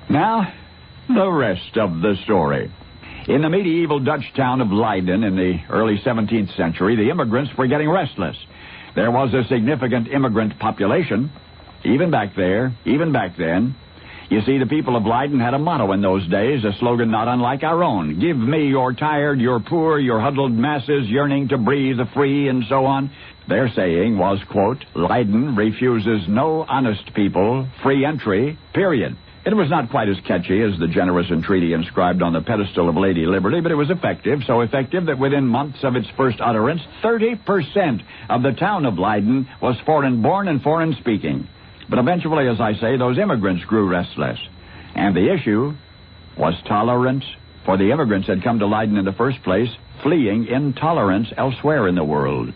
Now, the rest of the story. In the medieval Dutch town of Leiden in the early 17th century, the immigrants were getting restless. There was a significant immigrant population, even back there, even back then. You see, the people of Leiden had a motto in those days, a slogan not unlike our own. Give me your tired, your poor, your huddled masses yearning to breathe free, and so on. Their saying was, quote, Leiden refuses no honest people free entry, period. It was not quite as catchy as the generous entreaty inscribed on the pedestal of Lady Liberty, but it was effective, so effective that within months of its first utterance, 30% of the town of Leiden was foreign-born and foreign-speaking. But eventually, as I say, those immigrants grew restless. And the issue was tolerance, for the immigrants had come to Leiden in the first place, fleeing intolerance elsewhere in the world.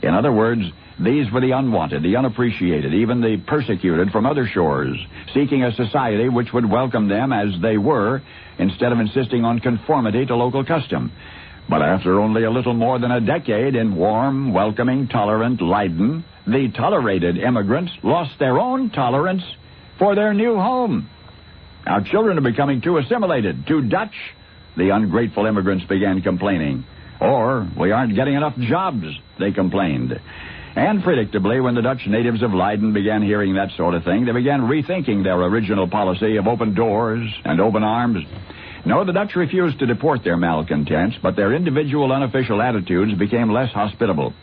In other words, these were the unwanted, the unappreciated, even the persecuted from other shores, seeking a society which would welcome them as they were, instead of insisting on conformity to local custom. But after only a little more than a decade in warm, welcoming, tolerant Leiden, the tolerated immigrants lost their own tolerance for their new home. Our children are becoming too assimilated, too Dutch, the ungrateful immigrants began complaining. Or, we aren't getting enough jobs, they complained. And predictably, when the Dutch natives of Leiden began hearing that sort of thing, they began rethinking their original policy of open doors and open arms. No, the Dutch refused to deport their malcontents, but their individual unofficial attitudes became less hospitable.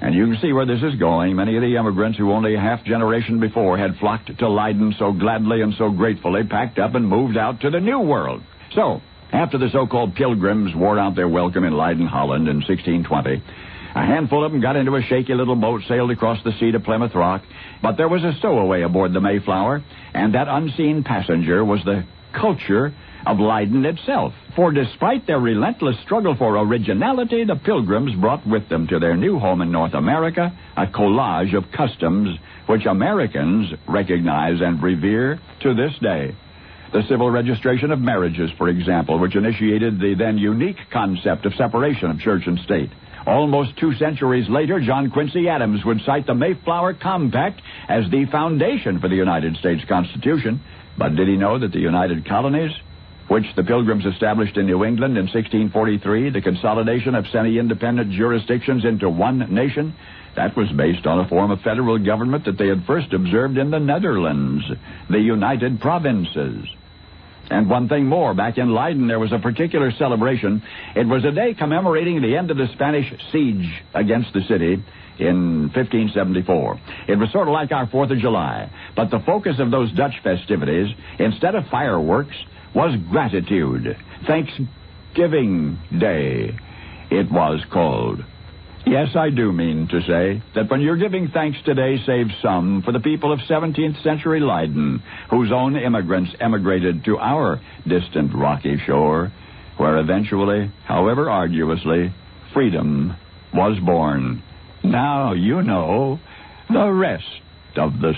And you can see where this is going. Many of the immigrants who only a half-generation before had flocked to Leiden so gladly and so gratefully packed up and moved out to the New World. So, after the so-called pilgrims wore out their welcome in Leiden, Holland in 1620, a handful of them got into a shaky little boat, sailed across the sea to Plymouth Rock, but there was a stowaway aboard the Mayflower, and that unseen passenger was the culture of Leiden itself. For despite their relentless struggle for originality, the pilgrims brought with them to their new home in North America a collage of customs which Americans recognize and revere to this day. The civil registration of marriages, for example, which initiated the then unique concept of separation of church and state. Almost 2 centuries later, John Quincy Adams would cite the Mayflower Compact as the foundation for the United States Constitution. But did he know that the United Colonies, which the Pilgrims established in New England in 1643, the consolidation of semi-independent jurisdictions into one nation, that was based on a form of federal government that they had first observed in the Netherlands, the United Provinces. And one thing more, back in Leiden there was a particular celebration. It was a day commemorating the end of the Spanish siege against the city in 1574. It was sort of like our 4th of July, but the focus of those Dutch festivities, instead of fireworks, was gratitude. Thanksgiving Day, it was called. Yes, I do mean to say that when you're giving thanks today, save some for the people of 17th century Leiden, whose own immigrants emigrated to our distant rocky shore, where eventually, however arduously, freedom was born. Now you know the rest of the